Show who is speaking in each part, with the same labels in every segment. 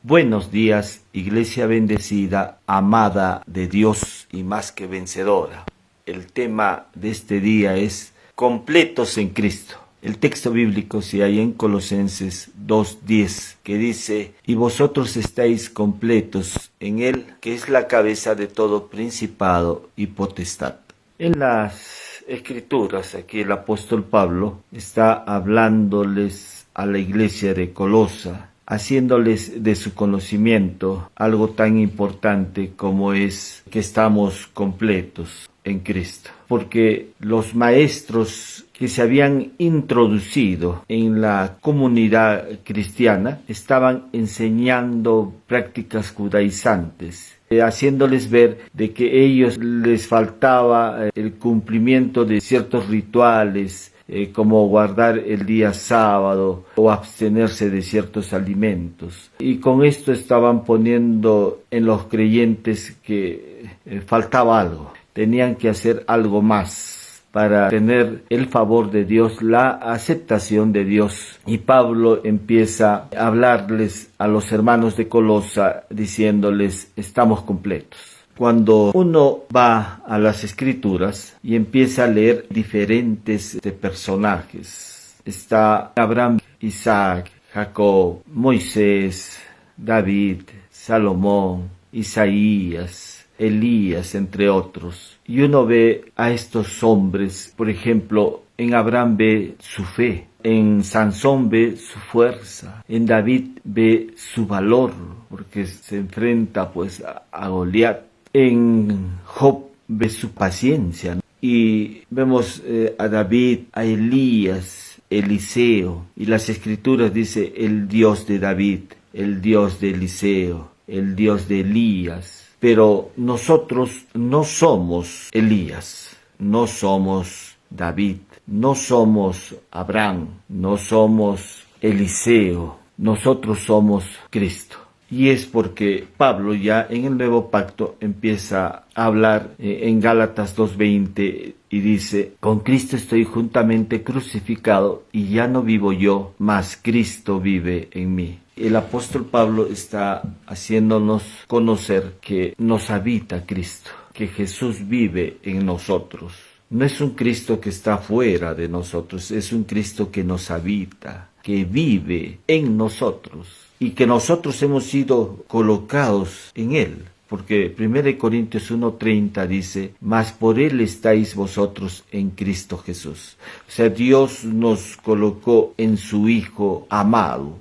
Speaker 1: Buenos días, Iglesia bendecida, amada de Dios y más que vencedora. El tema de este día es completos en Cristo. El texto bíblico se halla en Colosenses 2:10, que dice: y vosotros estáis completos en Él, que es la cabeza de todo principado y potestad. En las Escrituras, aquí el apóstol Pablo está hablándoles a la iglesia de Colosa, haciéndoles de su conocimiento algo tan importante como es que estamos completos en Cristo. Porque los maestros que se habían introducido en la comunidad cristiana estaban enseñando prácticas judaizantes, haciéndoles ver de que ellos les faltaba el cumplimiento de ciertos rituales, como guardar el día sábado o abstenerse de ciertos alimentos. Y con esto estaban poniendo en los creyentes que faltaba algo, tenían que hacer algo más para tener el favor de Dios, la aceptación de Dios. Y Pablo empieza a hablarles a los hermanos de Colosa diciéndoles: estamos completos. Cuando uno va a las Escrituras y empieza a leer diferentes personajes, está Abraham, Isaac, Jacob, Moisés, David, Salomón, Isaías, Elías, entre otros. Y uno ve a estos hombres, por ejemplo, en Abraham ve su fe, en Sansón ve su fuerza, en David ve su valor, porque se enfrenta pues a Goliat. En Job ve su paciencia, y vemos a David, a Elías, Eliseo, y las Escrituras dice el Dios de David, el Dios de Eliseo, el Dios de Elías. Pero nosotros no somos Elías, no somos David, no somos Abraham, no somos Eliseo, nosotros somos Cristo. Y es porque Pablo ya en el Nuevo Pacto empieza a hablar en Gálatas 2:20 y dice: con Cristo estoy juntamente crucificado y ya no vivo yo, mas Cristo vive en mí. El apóstol Pablo está haciéndonos conocer que nos habita Cristo, que Jesús vive en nosotros. No es un Cristo que está fuera de nosotros, es un Cristo que nos habita, que vive en nosotros. Y que nosotros hemos sido colocados en Él, porque 1 Corintios 1:30 dice: mas por Él estáis vosotros en Cristo Jesús. O sea, Dios nos colocó en su Hijo amado,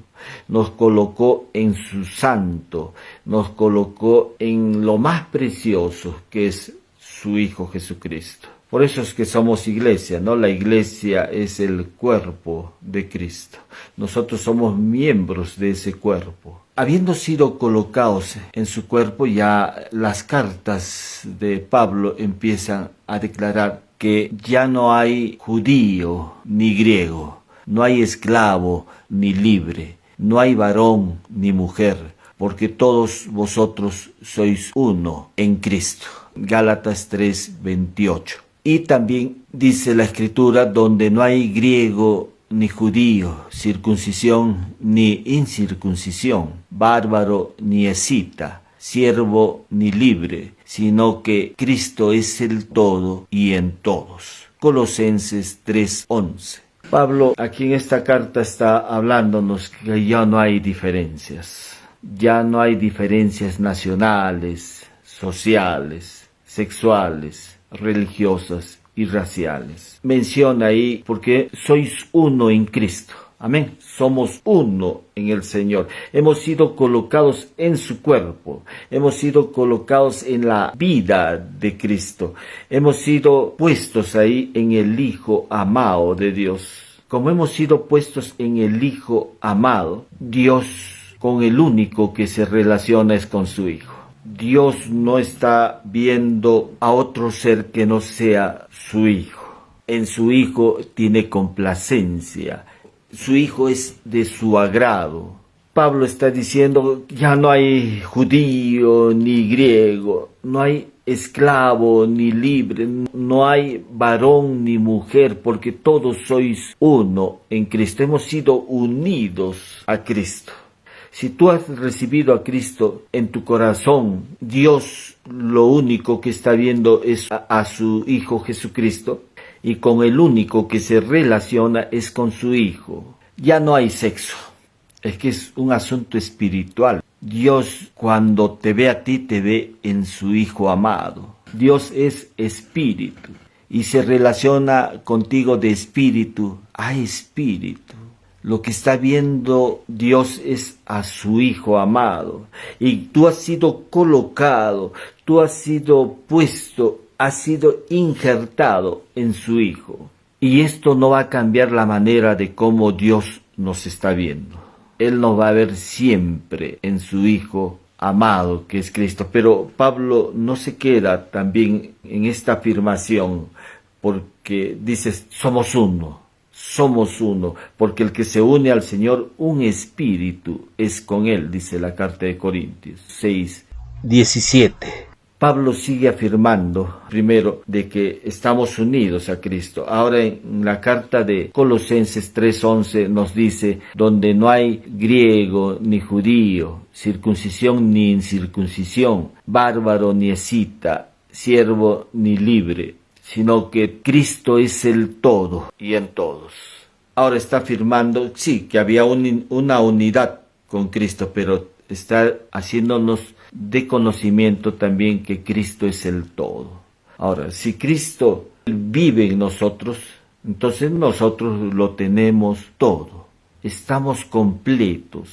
Speaker 1: nos colocó en su Santo, nos colocó en lo más precioso que es su Hijo Jesucristo. Por eso es que somos iglesia, ¿no? La iglesia es el cuerpo de Cristo. Nosotros somos miembros de ese cuerpo. Habiendo sido colocados en su cuerpo, ya las cartas de Pablo empiezan a declarar que ya no hay judío ni griego, no hay esclavo ni libre, no hay varón ni mujer, porque todos vosotros sois uno en Cristo. Gálatas 3:28. Y también dice la Escritura: donde no hay griego ni judío, circuncisión ni incircuncisión, bárbaro ni escita, siervo ni libre, sino que Cristo es el todo y en todos. Colosenses 3:11. Pablo aquí en esta carta está hablándonos que ya no hay diferencias. Ya no hay diferencias nacionales, sociales, sexuales, religiosas y raciales. Menciona ahí: porque sois uno en Cristo. Amén. Somos uno en el Señor. Hemos sido colocados en su cuerpo. Hemos sido colocados en la vida de Cristo. Hemos sido puestos ahí en el Hijo amado de Dios. Como hemos sido puestos en el Hijo amado, Dios con el único que se relaciona es con su Hijo. Dios no está viendo a otro ser que no sea su Hijo. En su Hijo tiene complacencia. Su Hijo es de su agrado. Pablo está diciendo: ya no hay judío ni griego, no hay esclavo ni libre, no hay varón ni mujer, porque todos sois uno en Cristo. Hemos sido unidos a Cristo. Si tú has recibido a Cristo en tu corazón, Dios lo único que está viendo es a su Hijo Jesucristo, y con el único que se relaciona es con su Hijo. Ya no hay sexo, es que es un asunto espiritual. Dios, cuando te ve a ti, te ve en su Hijo amado. Dios es espíritu y se relaciona contigo de espíritu a espíritu. Lo que está viendo Dios es a su Hijo amado, y tú has sido colocado, tú has sido puesto, has sido injertado en su Hijo. Y esto no va a cambiar la manera de cómo Dios nos está viendo. Él nos va a ver siempre en su Hijo amado, que es Cristo. Pero Pablo no se queda también en esta afirmación, porque dice, somos uno, porque el que se une al Señor, un espíritu es con Él, dice la carta de Corintios 6:17. Pablo sigue afirmando, primero, de que estamos unidos a Cristo. Ahora en la carta de Colosenses 3:11 nos dice, donde no hay griego ni judío, circuncisión ni incircuncisión, bárbaro ni escita, siervo ni libre, sino que Cristo es el todo y en todos. Ahora está afirmando, sí, que había una unidad con Cristo, pero está haciéndonos de conocimiento también que Cristo es el todo. Ahora, si Cristo vive en nosotros, entonces nosotros lo tenemos todo. Estamos completos.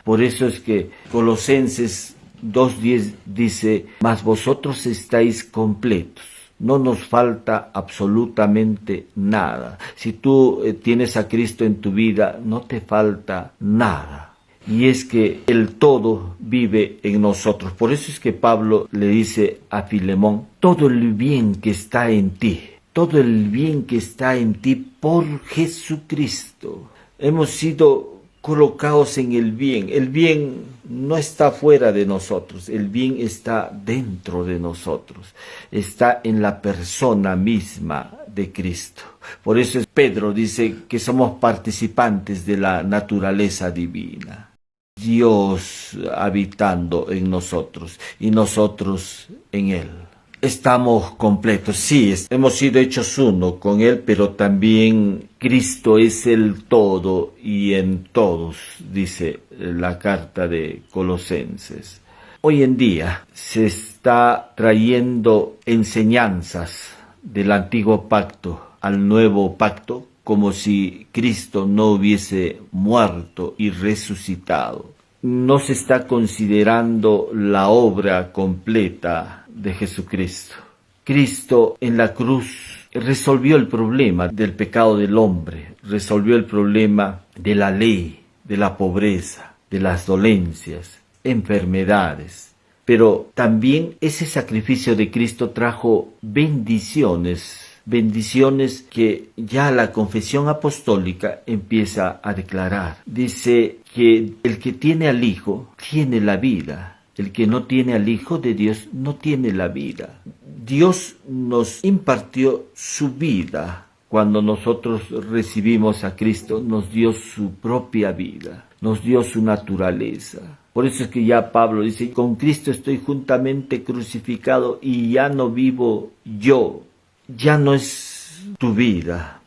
Speaker 1: Por eso es que Colosenses 2:10 dice, mas vosotros estáis completos. No nos falta absolutamente nada. Si tú tienes a Cristo en tu vida, no te falta nada. Y es que el todo vive en nosotros. Por eso es que Pablo le dice a Filemón, todo el bien que está en ti, todo el bien que está en ti por Jesucristo. Hemos sido colocados en el bien. El bien no está fuera de nosotros, el bien está dentro de nosotros, está en la persona misma de Cristo. Por eso Pedro dice que somos participantes de la naturaleza divina. Dios habitando en nosotros y nosotros en Él. Estamos completos, sí, hemos sido hechos uno con Él, pero también Cristo es el todo y en todos, dice la carta de Colosenses. Hoy en día se está trayendo enseñanzas del antiguo pacto al nuevo pacto, como si Cristo no hubiese muerto y resucitado. No se está considerando la obra completa de Jesucristo. Cristo en la cruz resolvió el problema del pecado del hombre, resolvió el problema de la ley, de la pobreza, de las dolencias, enfermedades. Pero también ese sacrificio de Cristo trajo bendiciones que ya la confesión apostólica empieza a declarar. Dice que el que tiene al Hijo tiene la vida. El que no tiene al Hijo de Dios no tiene la vida. Dios nos impartió su vida. Cuando nosotros recibimos a Cristo, nos dio su propia vida, nos dio su naturaleza. Por eso es que ya Pablo dice, con Cristo estoy juntamente crucificado y ya no vivo yo. Ya no es tu vida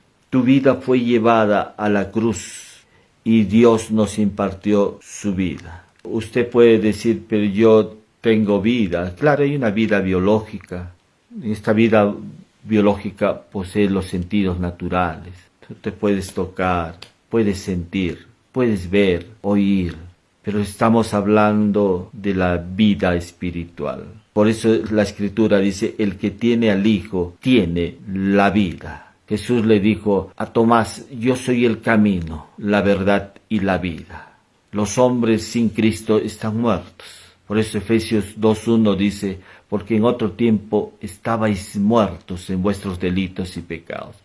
Speaker 1: fue llevada a la cruz y Dios nos impartió su vida. Usted puede decir, pero yo tengo vida. Claro, hay una vida biológica. Esta vida biológica posee los sentidos naturales. Tú te puedes tocar, puedes sentir, puedes ver, oír, pero estamos hablando de la vida espiritual. Por eso la Escritura dice, el que tiene al Hijo tiene la vida. Jesús le dijo a Tomás, yo soy el camino, la verdad y la vida. Los hombres sin Cristo están muertos. Por eso Efesios 2:1 dice, porque en otro tiempo estabais muertos en vuestros delitos y pecados.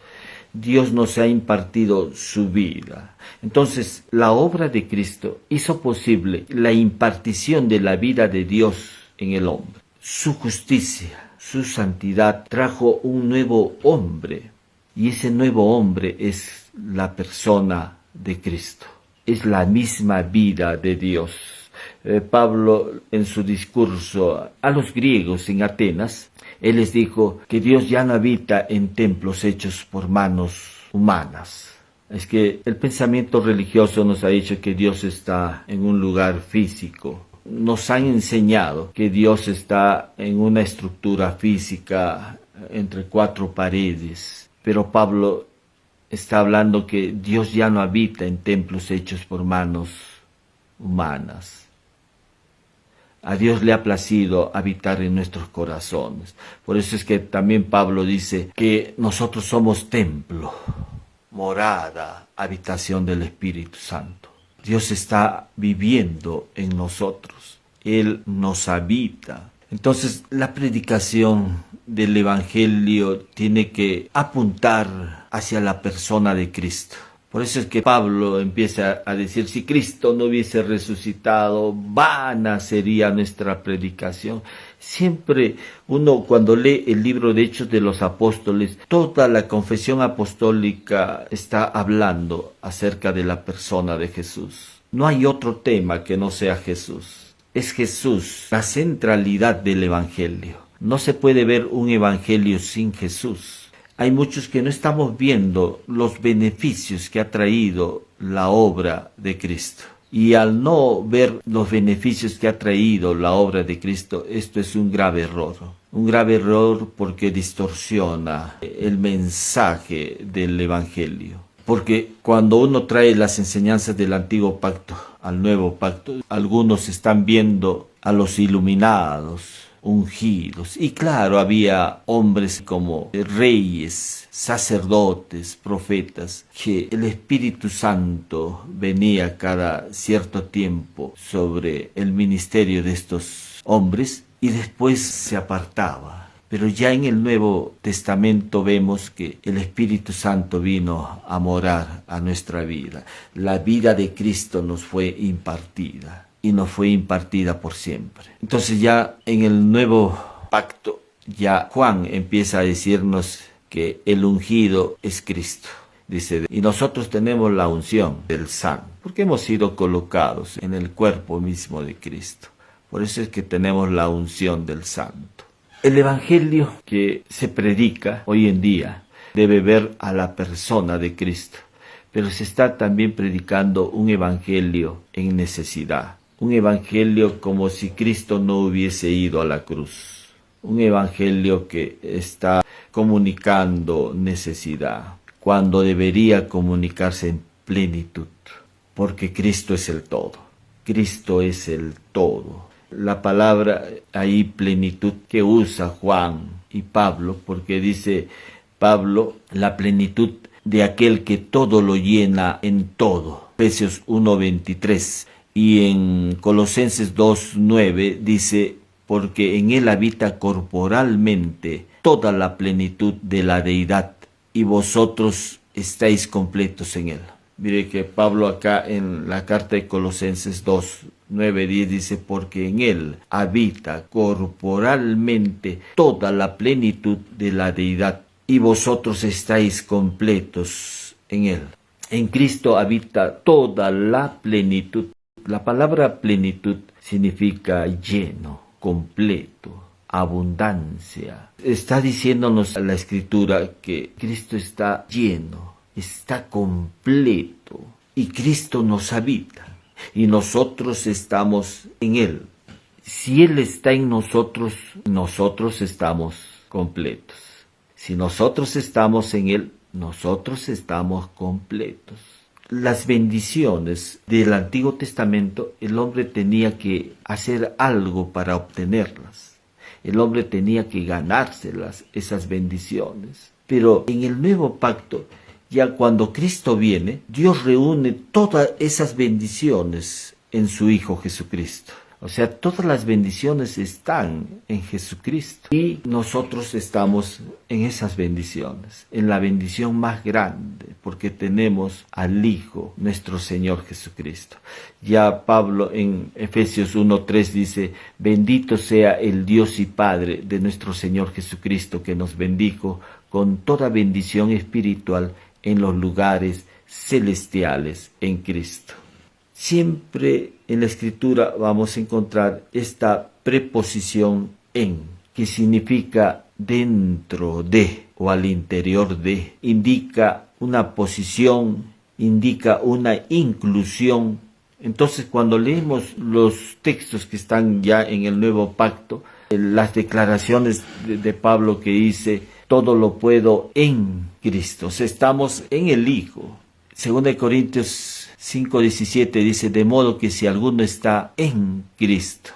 Speaker 1: Dios nos ha impartido su vida. Entonces, la obra de Cristo hizo posible la impartición de la vida de Dios en el hombre. Su justicia, su santidad trajo un nuevo hombre, y ese nuevo hombre es la persona de Cristo. Es la misma vida de Dios. Pablo, en su discurso a los griegos en Atenas, él les dijo que Dios ya no habita en templos hechos por manos humanas. Es que el pensamiento religioso nos ha dicho que Dios está en un lugar físico. Nos han enseñado que Dios está en una estructura física entre cuatro paredes. Pero Pablo está hablando que Dios ya no habita en templos hechos por manos humanas. A Dios le ha placido habitar en nuestros corazones. Por eso es que también Pablo dice que nosotros somos templo, morada, habitación del Espíritu Santo. Dios está viviendo en nosotros. Él nos habita. Entonces, la predicación del Evangelio tiene que apuntar hacia la persona de Cristo. Por eso es que Pablo empieza a decir, si Cristo no hubiese resucitado, vana sería nuestra predicación. Siempre uno cuando lee el libro de Hechos de los Apóstoles, toda la confesión apostólica está hablando acerca de la persona de Jesús. No hay otro tema que no sea Jesús. Es Jesús la centralidad del Evangelio. No se puede ver un Evangelio sin Jesús. Hay muchos que no estamos viendo los beneficios que ha traído la obra de Cristo. Y al no ver los beneficios que ha traído la obra de Cristo, esto es un grave error. Un grave error porque distorsiona el mensaje del Evangelio. Porque cuando uno trae las enseñanzas del antiguo pacto al nuevo pacto, algunos están viendo a los iluminados, ungidos. Y claro, había hombres como reyes, sacerdotes, profetas, que el Espíritu Santo venía cada cierto tiempo sobre el ministerio de estos hombres y después se apartaba. Pero ya en el Nuevo Testamento vemos que el Espíritu Santo vino a morar a nuestra vida. La vida de Cristo nos fue impartida. Y nos fue impartida por siempre. Entonces ya en el nuevo pacto, ya Juan empieza a decirnos que el ungido es Cristo. Dice, y nosotros tenemos la unción del Santo, porque hemos sido colocados en el cuerpo mismo de Cristo. Por eso es que tenemos la unción del Santo. El Evangelio que se predica hoy en día debe ver a la persona de Cristo, pero se está también predicando un Evangelio en necesidad. Un evangelio como si Cristo no hubiese ido a la cruz. Un evangelio que está comunicando necesidad, cuando debería comunicarse en plenitud. Porque Cristo es el todo. Cristo es el todo. La palabra ahí plenitud que usa Juan y Pablo, porque dice Pablo, la plenitud de aquel que todo lo llena en todo. Efesios 1:23. Y en Colosenses 2:9 dice, porque en él habita corporalmente toda la plenitud de la deidad, y vosotros estáis completos en él. Mire que Pablo acá en la carta de Colosenses 2:9-10 dice, porque en él habita corporalmente toda la plenitud de la deidad, y vosotros estáis completos en él. En Cristo habita toda la plenitud. La palabra plenitud significa lleno, completo, abundancia. Está diciéndonos la Escritura que Cristo está lleno, está completo y Cristo nos habita y nosotros estamos en Él. Si Él está en nosotros, nosotros estamos completos. Si nosotros estamos en Él, nosotros estamos completos. Las bendiciones del Antiguo Testamento, el hombre tenía que hacer algo para obtenerlas. El hombre tenía que ganárselas, esas bendiciones. Pero en el Nuevo Pacto, ya cuando Cristo viene, Dios reúne todas esas bendiciones en su Hijo Jesucristo. O sea, todas las bendiciones están en Jesucristo y nosotros estamos en esas bendiciones, en la bendición más grande, porque tenemos al Hijo, nuestro Señor Jesucristo. Ya Pablo en Efesios 1:3 dice, bendito sea el Dios y Padre de nuestro Señor Jesucristo, que nos bendijo con toda bendición espiritual en los lugares celestiales en Cristo. Siempre en la Escritura vamos a encontrar esta preposición en, que significa dentro de o al interior de. Indica una posición, indica una inclusión. Entonces, cuando leemos los textos que están ya en el Nuevo Pacto, las declaraciones de Pablo que dice, todo lo puedo en Cristo. O sea, estamos en el Hijo. 2 Corintios 5:17 dice, de modo que si alguno está en Cristo.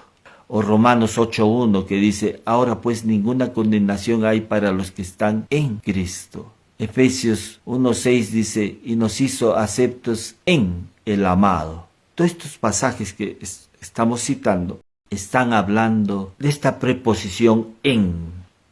Speaker 1: O Romanos 8:1 que dice, ahora pues ninguna condenación hay para los que están en Cristo. Efesios 1:6 dice, y nos hizo aceptos en el amado. Todos estos pasajes que estamos citando están hablando de esta preposición en,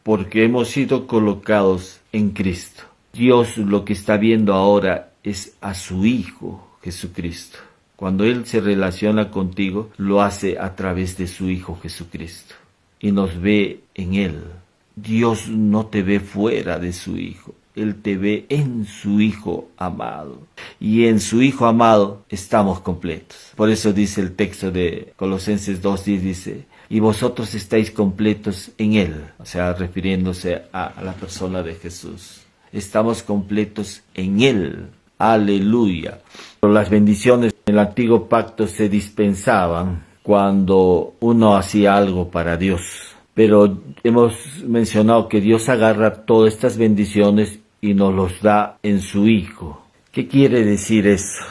Speaker 1: porque hemos sido colocados en Cristo. Dios lo que está viendo ahora es a su Hijo Jesucristo. Cuando Él se relaciona contigo, lo hace a través de su Hijo Jesucristo. Y nos ve en Él. Dios no te ve fuera de su Hijo. Él te ve en su Hijo amado. Y en su Hijo amado estamos completos. Por eso dice el texto de Colosenses 2:10, dice, y vosotros estáis completos en Él. O sea, refiriéndose a la persona de Jesús. Estamos completos en Él. Aleluya. Las bendiciones en el antiguo pacto se dispensaban cuando uno hacía algo para Dios. Pero hemos mencionado que Dios agarra todas estas bendiciones y nos los da en su Hijo. ¿Qué quiere decir eso?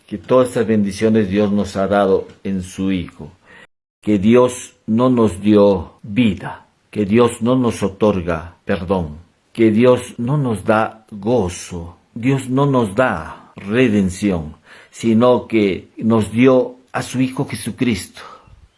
Speaker 1: Que todas estas bendiciones Dios nos ha dado en su Hijo. Que Dios no nos dio vida. Que Dios no nos otorga perdón. Que Dios no nos da gozo. Dios no nos da redención, sino que nos dio a su Hijo Jesucristo,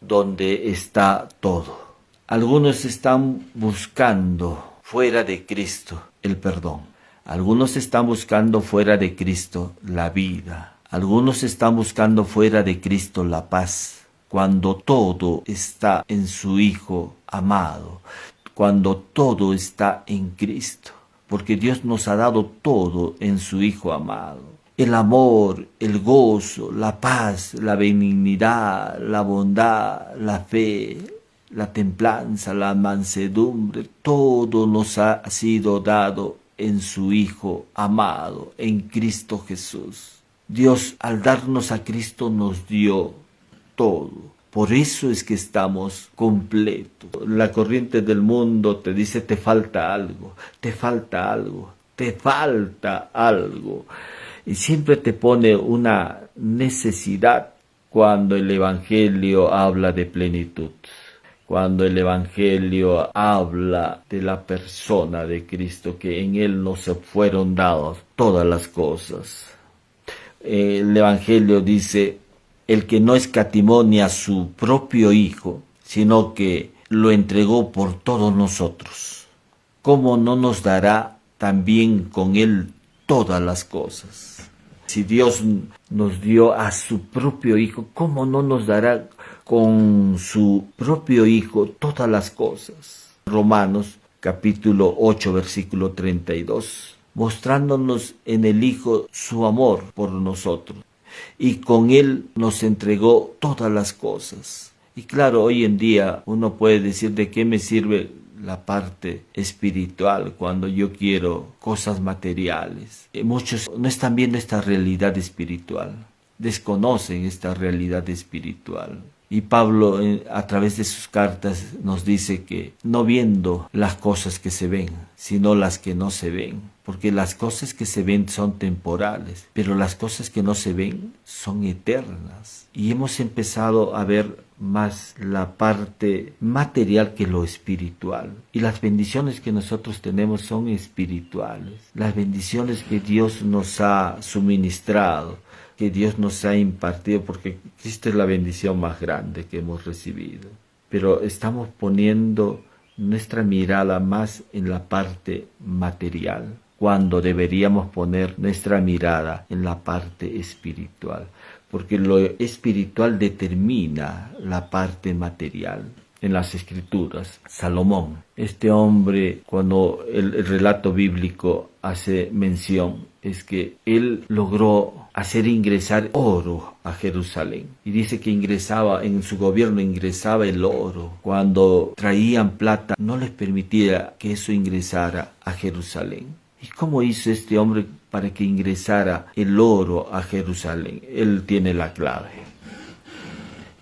Speaker 1: donde está todo. Algunos están buscando fuera de Cristo el perdón. Algunos están buscando fuera de Cristo la vida. Algunos están buscando fuera de Cristo la paz, cuando todo está en su Hijo amado, cuando todo está en Cristo. Porque Dios nos ha dado todo en su Hijo amado. El amor, el gozo, la paz, la benignidad, la bondad, la fe, la templanza, la mansedumbre, todo nos ha sido dado en su Hijo amado, en Cristo Jesús. Dios, al darnos a Cristo, nos dio todo. Por eso es que estamos completos. La corriente del mundo te dice, te falta algo, te falta algo, te falta algo. Y siempre te pone una necesidad cuando el Evangelio habla de plenitud. Cuando el Evangelio habla de la persona de Cristo, que en Él nos fueron dadas todas las cosas. El Evangelio dice, el que no escatimó ni a su propio Hijo, sino que lo entregó por todos nosotros, ¿cómo no nos dará también con Él todas las cosas? Si Dios nos dio a su propio Hijo, ¿cómo no nos dará con su propio Hijo todas las cosas? Romanos capítulo 8, versículo 32, mostrándonos en el Hijo su amor por nosotros. Y con Él nos entregó todas las cosas. Y claro, hoy en día uno puede decir, ¿de qué me sirve la parte espiritual cuando yo quiero cosas materiales? Muchos no están viendo esta realidad espiritual, desconocen esta realidad espiritual. Y Pablo, a través de sus cartas, nos dice que no viendo las cosas que se ven, sino las que no se ven. Porque las cosas que se ven son temporales, pero las cosas que no se ven son eternas. Y hemos empezado a ver más la parte material que lo espiritual. Y las bendiciones que nosotros tenemos son espirituales. Las bendiciones que Dios nos ha suministrado, que Dios nos ha impartido, porque Cristo es la bendición más grande que hemos recibido. Pero estamos poniendo nuestra mirada más en la parte material, cuando deberíamos poner nuestra mirada en la parte espiritual, porque lo espiritual determina la parte material. En las Escrituras, Salomón, este hombre, cuando el relato bíblico hace mención, es que él logró hacer ingresar oro a Jerusalén. Y dice que en su gobierno ingresaba el oro. Cuando traían plata, no les permitía que eso ingresara a Jerusalén. ¿Y cómo hizo este hombre para que ingresara el oro a Jerusalén? Él tiene la clave.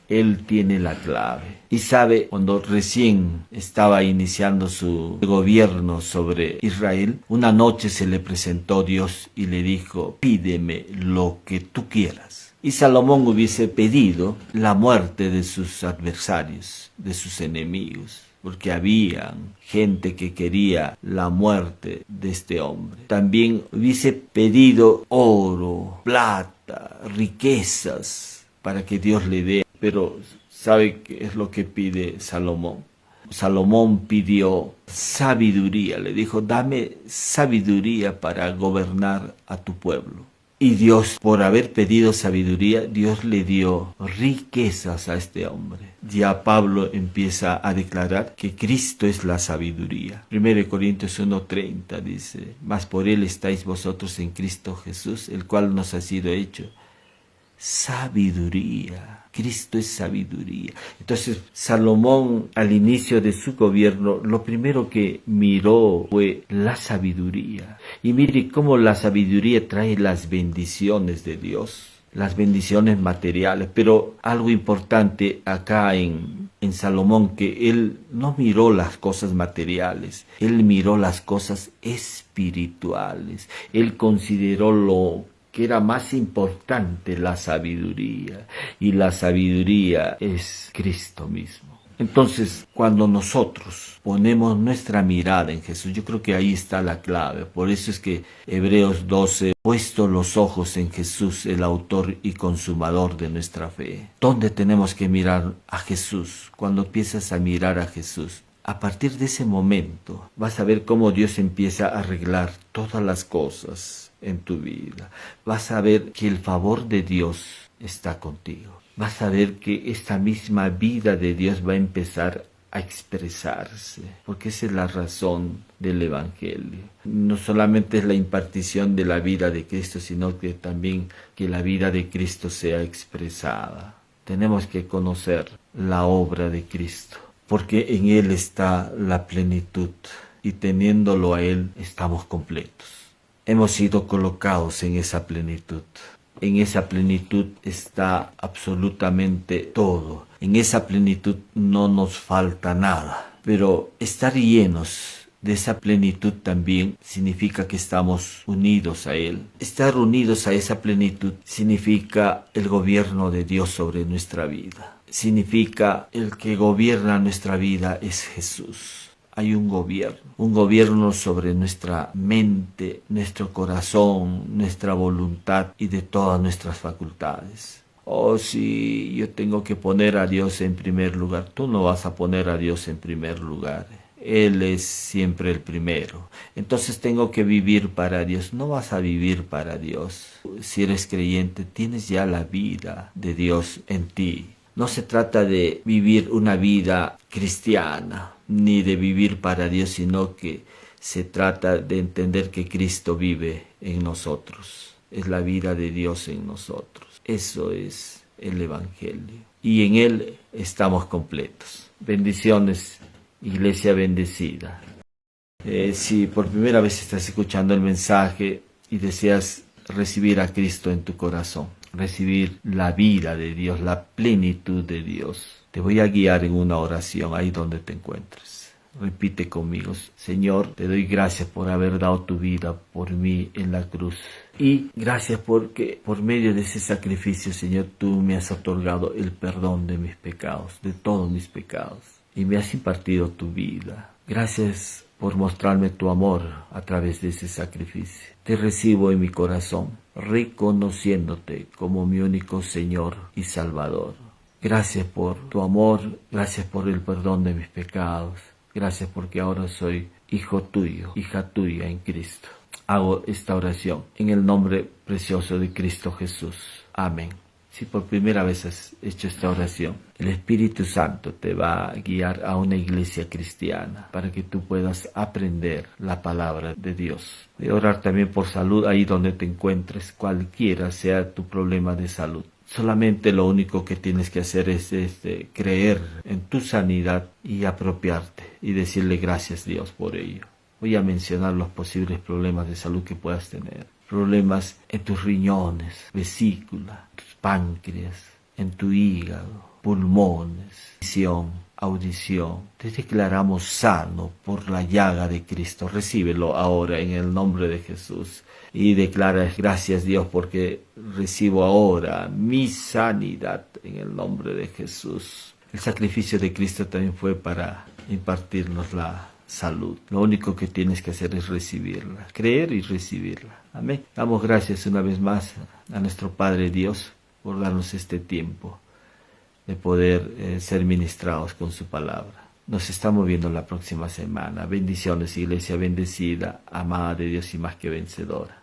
Speaker 1: Él tiene la clave. Y sabe, cuando recién estaba iniciando su gobierno sobre Israel, una noche se le presentó Dios y le dijo: pídeme lo que tú quieras. Y Salomón hubiese pedido la muerte de sus adversarios, de sus enemigos, porque había gente que quería la muerte de este hombre. También hubiese pedido oro, plata, riquezas, para que Dios le dé. Pero ¿sabe qué es lo que pide Salomón? Salomón pidió sabiduría, le dijo: dame sabiduría para gobernar a tu pueblo. Y Dios, por haber pedido sabiduría, Dios le dio riquezas a este hombre. Ya Pablo empieza a declarar que Cristo es la sabiduría. 1 Corintios 1:30 dice: mas por él estáis vosotros en Cristo Jesús, el cual nos ha sido hecho sabiduría. Cristo es sabiduría. Entonces, Salomón, al inicio de su gobierno, lo primero que miró fue la sabiduría. Y mire cómo la sabiduría trae las bendiciones de Dios, las bendiciones materiales. Pero algo importante acá en Salomón, que él no miró las cosas materiales, él miró las cosas espirituales. Él consideró lo que era más importante, la sabiduría, y la sabiduría es Cristo mismo. Entonces, cuando nosotros ponemos nuestra mirada en Jesús, yo creo que ahí está la clave. Por eso es que Hebreos 12, puesto los ojos en Jesús, el autor y consumador de nuestra fe. ¿Dónde tenemos que mirar a Jesús? Cuando empiezas a mirar a Jesús, a partir de ese momento vas a ver cómo Dios empieza a arreglar todas las cosas en tu vida. Vas a ver que el favor de Dios está contigo. Vas a ver que esta misma vida de Dios va a empezar a expresarse, porque esa es la razón del Evangelio. No solamente es la impartición de la vida de Cristo, sino que también que la vida de Cristo sea expresada. Tenemos que conocer la obra de Cristo, porque en Él está la plenitud, y teniéndolo a Él estamos completos. Hemos sido colocados en esa plenitud. En esa plenitud está absolutamente todo. En esa plenitud no nos falta nada. Pero estar llenos de esa plenitud también significa que estamos unidos a Él. Estar unidos a esa plenitud significa el gobierno de Dios sobre nuestra vida. Significa el que gobierna nuestra vida es Jesús. Hay un gobierno sobre nuestra mente, nuestro corazón, nuestra voluntad y de todas nuestras facultades. Oh, sí, yo tengo que poner a Dios en primer lugar. Tú no vas a poner a Dios en primer lugar. Él es siempre el primero. Entonces tengo que vivir para Dios. No vas a vivir para Dios. Si eres creyente, tienes ya la vida de Dios en ti. No se trata de vivir una vida cristiana, ni de vivir para Dios, sino que se trata de entender que Cristo vive en nosotros. Es la vida de Dios en nosotros. Eso es el Evangelio. Y en Él estamos completos. Bendiciones, iglesia bendecida. Si por primera vez estás escuchando el mensaje y deseas recibir a Cristo en tu corazón, recibir la vida de Dios, la plenitud de Dios, te voy a guiar en una oración ahí donde te encuentres. Repite conmigo: Señor, te doy gracias por haber dado tu vida por mí en la cruz. Y gracias porque por medio de ese sacrificio, Señor, tú me has otorgado el perdón de mis pecados, de todos mis pecados. Y me has impartido tu vida. Gracias por mostrarme tu amor a través de ese sacrificio. Te recibo en mi corazón, reconociéndote como mi único Señor y Salvador. Gracias por tu amor, gracias por el perdón de mis pecados. Gracias porque ahora soy hijo tuyo, hija tuya en Cristo. Hago esta oración en el nombre precioso de Cristo Jesús. Amén. Si por primera vez has hecho esta oración, el Espíritu Santo te va a guiar a una iglesia cristiana para que tú puedas aprender la palabra de Dios. Voy a orar también por salud ahí donde te encuentres, cualquiera sea tu problema de salud. Solamente lo único que tienes que hacer es creer en tu sanidad y apropiarte y decirle gracias Dios por ello. Voy a mencionar los posibles problemas de salud que puedas tener. Problemas en tus riñones, vesícula, tus páncreas, en tu hígado, pulmones, visión, audición. Te declaramos sano por la llaga de Cristo. Recíbelo ahora en el nombre de Jesús. Y declaras gracias Dios porque recibo ahora mi sanidad en el nombre de Jesús. El sacrificio de Cristo también fue para impartirnos la salud. Lo único que tienes que hacer es recibirla, creer y recibirla. Amén. Damos gracias una vez más a nuestro Padre Dios por darnos este tiempo de poder ser ministrados con su palabra. Nos estamos viendo la próxima semana. Bendiciones, iglesia bendecida, amada de Dios y más que vencedora.